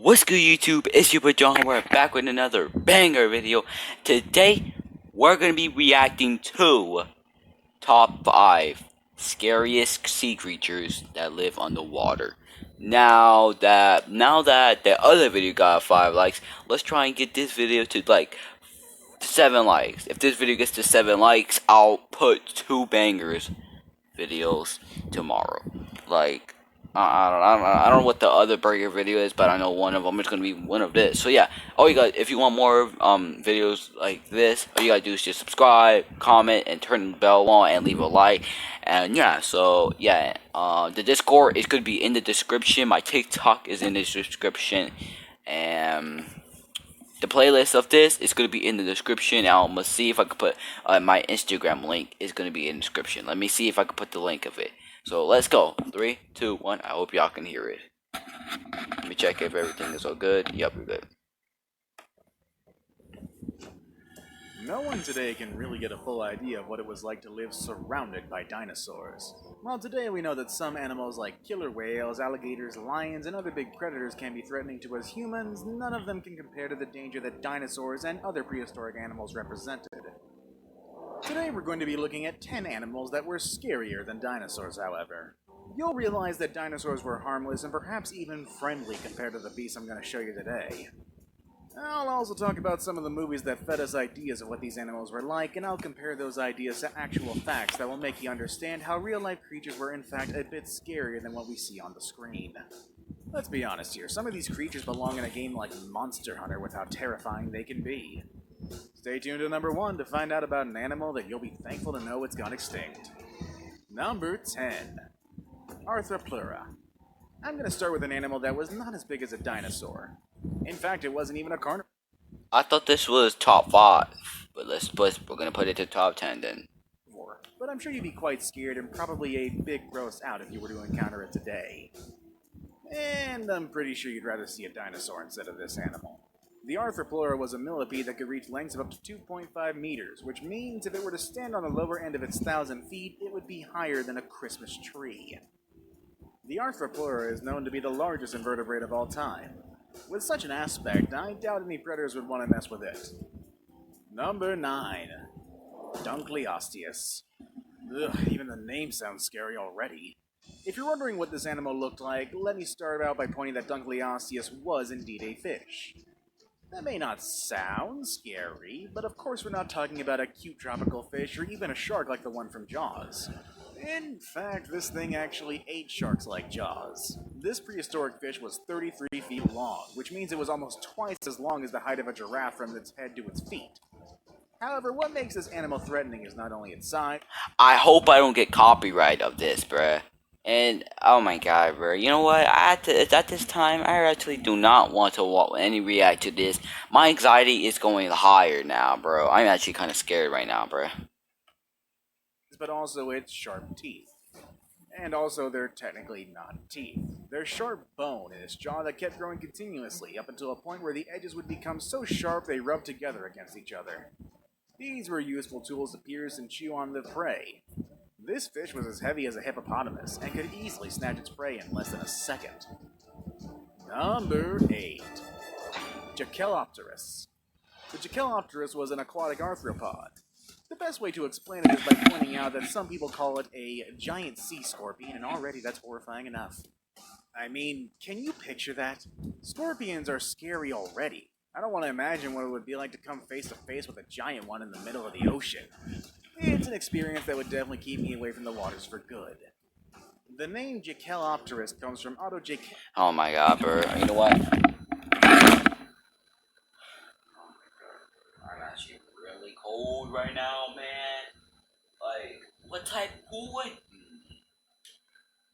What's good, YouTube? It's your boy John. We're back with another banger video. Today, we're going to be reacting to top 5 scariest sea creatures that live underwater. Now that the other video got 5 likes, let's try and get this video to like 7 likes. If this video gets to 7 likes, I'll put 2 bangers videos tomorrow. Like, I don't know what the other burger video is, but I know one of them is gonna be one of this. So yeah, all you got, if you want more videos like this, all you gotta do is just subscribe, comment, and turn the bell on, and leave a like. And yeah, so yeah, the Discord is gonna be in the description. My TikTok is in the description, and the playlist of this is going to be in the description. I'm going to see if I can put my Instagram link is going to be in the description. Let me see if I can put the link of it. So let's go. 3, 2, 1. I hope y'all can hear it. Let me check if everything is all good. Yep, we're good. No one today can really get a full idea of what it was like to live surrounded by dinosaurs. While today we know that some animals like killer whales, alligators, lions, and other big predators can be threatening to us humans, none of them can compare to the danger that dinosaurs and other prehistoric animals represented. Today we're going to be looking at 10 animals that were scarier than dinosaurs, however. You'll realize that dinosaurs were harmless and perhaps even friendly compared to the beasts I'm going to show you today. I'll also talk about some of the movies that fed us ideas of what these animals were like, and I'll compare those ideas to actual facts that will make you understand how real-life creatures were in fact a bit scarier than what we see on the screen. Let's be honest here, some of these creatures belong in a game like Monster Hunter with how terrifying they can be. Stay tuned to number 1 to find out about an animal that you'll be thankful to know it's gone extinct. Number 10. ARTHROPLEURA. I'm going to start with an animal that was not as big as a dinosaur. In fact, it wasn't even a carnivore. I thought this was top 5, but we're going to put it to top 10 then. But I'm sure you'd be quite scared and probably a bit grossed out if you were to encounter it today. And I'm pretty sure you'd rather see a dinosaur instead of this animal. The ARTHROPLEURA was a millipede that could reach lengths of up to 2.5 meters, which means if it were to stand on the lower end of its 1,000 feet, it would be higher than a Christmas tree. The ARTHROPLEURA is known to be the largest invertebrate of all time. With such an aspect, I doubt any predators would want to mess with it. Number 9. DUNKLEOSTEUS. Ugh, even the name sounds scary already. If you're wondering what this animal looked like, let me start out by pointing that DUNKLEOSTEUS was indeed a fish. That may not sound scary, but of course we're not talking about a cute tropical fish or even a shark like the one from Jaws. In fact, this thing actually ate sharks like Jaws. This prehistoric fish was 33 feet long, which means it was almost twice as long as the height of a giraffe from its head to its feet. However, what makes this animal threatening is not only its size. I hope I don't get copyright of this, bruh. And, oh my god, bro. You know what? At this time, I actually do not want to react to this. My anxiety is going higher now, bro. I'm actually kind of scared right now, bro. But also its sharp teeth. And also, they're technically not teeth. They're sharp bone in its jaw that kept growing continuously, up until a point where the edges would become so sharp they rubbed together against each other. These were useful tools to pierce and chew on the prey. This fish was as heavy as a hippopotamus, and could easily snatch its prey in less than a second. Number 8. Jachelopterus. The Jachelopterus was an aquatic arthropod. The best way to explain it is by pointing out that some people call it a giant sea scorpion, and already that's horrifying enough. I mean, can you picture that? Scorpions are scary already. I don't want to imagine what it would be like to come face to face with a giant one in the middle of the ocean. It's an experience that would definitely keep me away from the waters for good. The name Jachelopterus comes from Oh my god, bro. You know what? I'm actually really cold right now, man. Like, what type? Who would?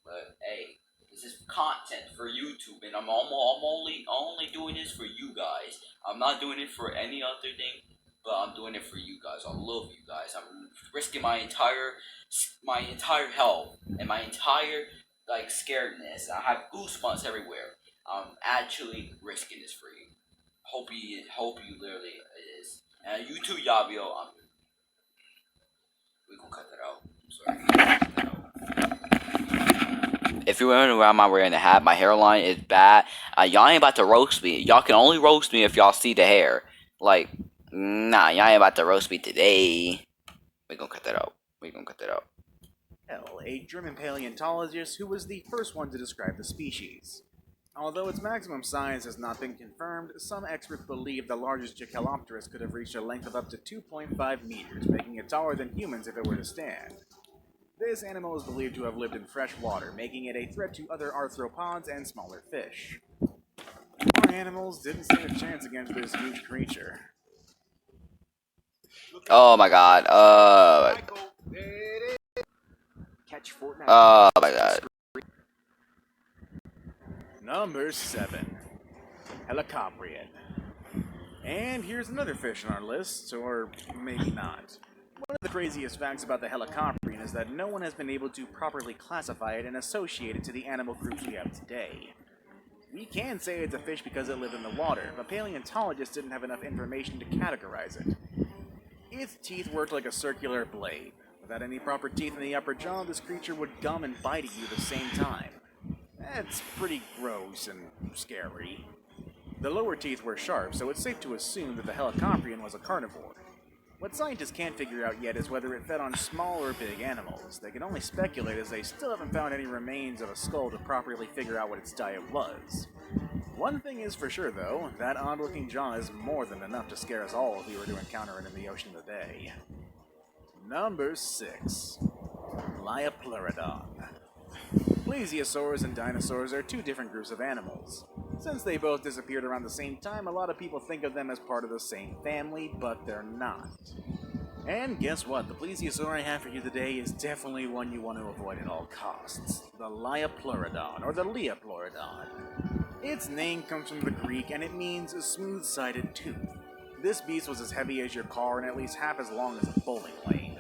But hey, this is content for YouTube, and I'm only doing this for you guys. I'm not doing it for any other thing, but I'm doing it for you guys. I love you guys. I'm risking my entire health and my entire scaredness. I have goosebumps everywhere. I'm actually risking this for you. Hope you literally is. And YouTube Yabio, we gonna cut that out. I'm sorry. if you're wondering why I'm wearing a hat, my hairline is bad. Y'all ain't about to roast me. Y'all can only roast me if y'all see the hair. Like, nah, y'all ain't about to roast me today. We gonna cut that out. We gonna cut that out. A German paleontologist who was the first one to describe the species. Although its maximum size has not been confirmed, some experts believe the largest Jaekelopterus could have reached a length of up to 2.5 meters, making it taller than humans if it were to stand. This animal is believed to have lived in fresh water, making it a threat to other arthropods and smaller fish. More animals didn't stand a chance against this huge creature. Oh my god. Oh my god. Number 7. Helicoprion. And here's another fish on our list, or maybe not. One of the craziest facts about the Helicoprion is that no one has been able to properly classify it and associate it to the animal groups we have today. We can say it's a fish because it lived in the water, but paleontologists didn't have enough information to categorize it. Its teeth worked like a circular blade. Without any proper teeth in the upper jaw, this creature would gum and bite at you at the same time. That's pretty gross and scary. The lower teeth were sharp, so it's safe to assume that the Helicoprion was a carnivore. What scientists can't figure out yet is whether it fed on small or big animals. They can only speculate as they still haven't found any remains of a skull to properly figure out what its diet was. One thing is for sure though, that odd-looking jaw is more than enough to scare us all if we were to encounter it in the ocean today. Number 6. LIOPLEUDOron. Plesiosaurs and dinosaurs are two different groups of animals. Since they both disappeared around the same time, a lot of people think of them as part of the same family, but they're not. And guess what? The plesiosaur I have for you today is definitely one you want to avoid at all costs. The LIOPLEUDOron, or the Leopleurodon. Its name comes from the Greek, and it means a smooth-sided tooth. This beast was as heavy as your car and at least half as long as a bowling lane.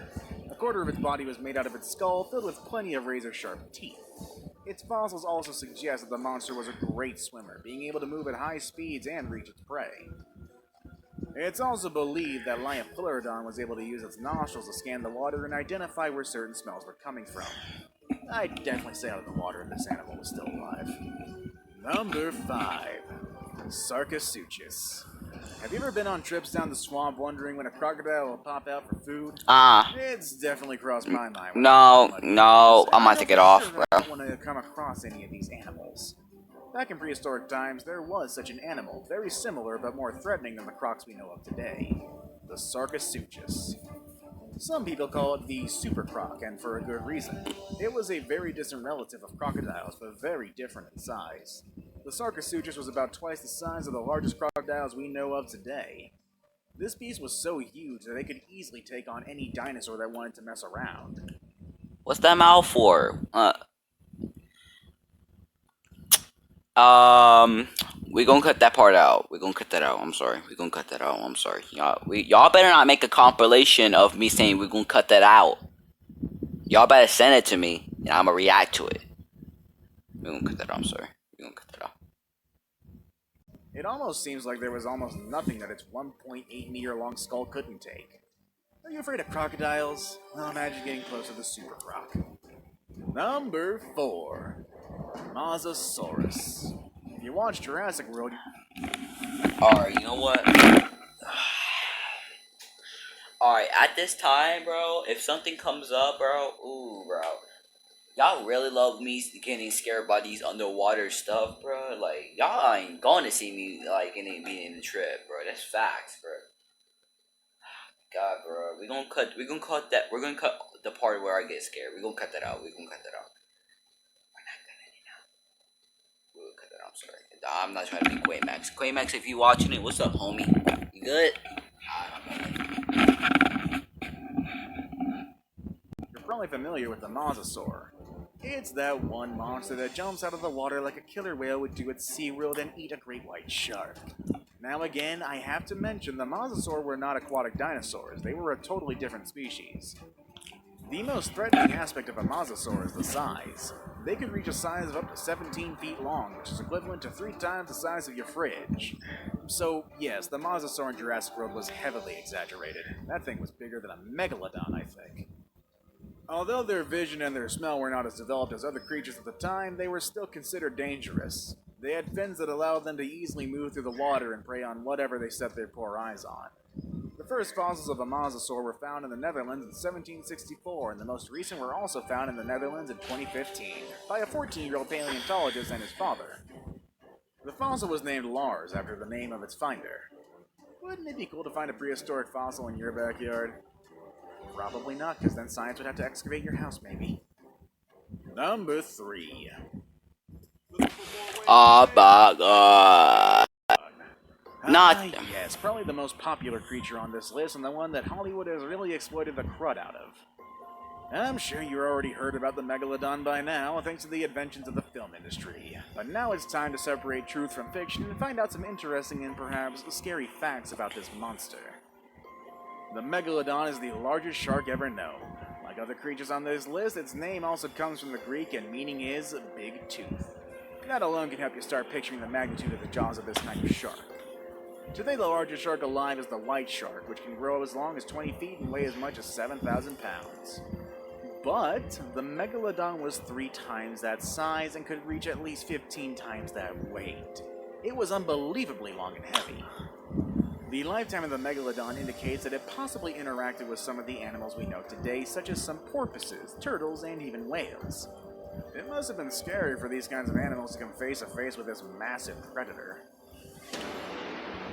A quarter of its body was made out of its skull, filled with plenty of razor-sharp teeth. Its fossils also suggest that the monster was a great swimmer, being able to move at high speeds and reach its prey. It's also believed that LIOPLEUDOron was able to use its nostrils to scan the water and identify where certain smells were coming from. I'd definitely stay out of the water if this animal was still alive. Number 5. SARCOSUCHUS. Have you ever been on trips down the swamp wondering when a crocodile will pop out for food? It's definitely crossed my mind. No, I'm gonna take it off, bro. I don't want to come across any of these animals. Back in prehistoric times, there was such an animal, very similar but more threatening than the crocs we know of today. The SARCOSUCHUS. Some people call it the super croc, and for a good reason. It was a very distant relative of crocodiles, but very different in size. The SARCOSUCHUS was about twice the size of the largest crocodiles we know of today. This beast was so huge that it could easily take on any dinosaur that wanted to mess around. What's that mouth for? We gonna cut that part out. We gonna cut that out. I'm sorry. We gonna cut that out. I'm sorry. Y'all better not make a compilation of me saying we gonna cut that out. Y'all better send it to me, and I'ma react to it. We gonna cut that out. I'm sorry. We gonna cut that out. It almost seems like there was almost nothing that its 1.8 meter long skull couldn't take. Are you afraid of crocodiles? Well, imagine getting close to the super croc. Number 4. Mosasaurus. If you watch Jurassic World... Alright, you know what? Alright, at this time, bro, if something comes up, bro, ooh, bro. Y'all really love me getting scared by these underwater stuff, bro. Like, y'all ain't going to see me, like, being in the trip, bro. That's facts, bro. God, bro. We're gonna cut the part where I get scared. We're gonna cut that out. We're gonna cut that out. We're not cutting it out. We'll cut that out. I'm sorry. I'm not trying to be Quaymax. Quaymax, if you watching it, what's up, homie? You good? You're probably familiar with the mosasaur. It's that one monster that jumps out of the water like a killer whale would do at SeaWorld and eat a great white shark. Now again, I have to mention the mosasaur were not aquatic dinosaurs. They were a totally different species. The most threatening aspect of a mosasaur is the size. They could reach a size of up to 17 feet long, which is equivalent to 3 times the size of your fridge. So, yes, the mosasaur in Jurassic World was heavily exaggerated. That thing was bigger than a megalodon, I think. Although their vision and their smell were not as developed as other creatures at the time, they were still considered dangerous. They had fins that allowed them to easily move through the water and prey on whatever they set their poor eyes on. The first fossils of a mosasaur were found in the Netherlands in 1764, and the most recent were also found in the Netherlands in 2015 by a 14-year-old paleontologist and his father. The fossil was named Lars after the name of its finder. Wouldn't it be cool to find a prehistoric fossil in your backyard? Probably not, because then science would have to excavate your house, maybe. Number 3. Oh my god. Not. Yes, probably the most popular creature on this list and the one that Hollywood has really exploited the crud out of. I'm sure you already heard about the Megalodon by now, thanks to the inventions of the film industry. But now it's time to separate truth from fiction and find out some interesting and perhaps scary facts about this monster. The Megalodon is the largest shark ever known. Like other creatures on this list, its name also comes from the Greek and meaning is big tooth. That alone can help you start picturing the magnitude of the jaws of this kind of shark. Today, the largest shark alive is the white shark, which can grow as long as 20 feet and weigh as much as 7,000 pounds. But the Megalodon was 3 times that size and could reach at least 15 times that weight. It was unbelievably long and heavy. The lifetime of the Megalodon indicates that it possibly interacted with some of the animals we know today, such as some porpoises, turtles, and even whales. It must have been scary for these kinds of animals to come face to face with this massive predator.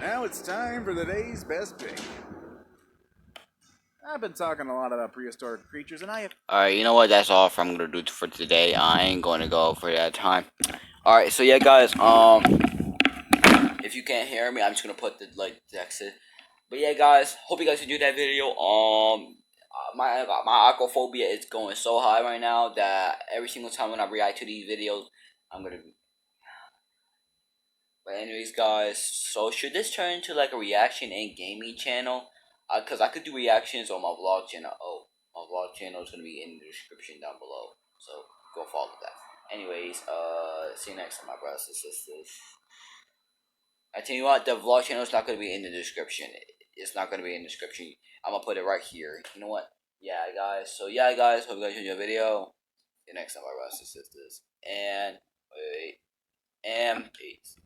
Now it's time for the day's best pick. I've been talking a lot about prehistoric creatures, and I have... Alright, you know what? That's all I'm gonna do for today. I ain't gonna go for that time. Alright, so yeah, guys, if you can't hear me, I'm just gonna put the, text it. But yeah, guys, hope you guys enjoyed that video. My aquaphobia is going so high right now that every single time when I react to these videos, I'm gonna be... But anyways, guys, so should this turn into like a reaction and gaming channel? Cause I could do reactions on my vlog channel. Oh, my vlog channel is gonna be in the description down below, so go follow that. Anyways, see you next time, my brothers and sisters. I tell you what, the vlog channel is not gonna be in the description. It's not gonna be in the description. I'm gonna put it right here. You know what? Yeah, guys. So yeah, guys. Hope you guys enjoyed the video. See you next time, my brothers and sisters. And wait, and peace.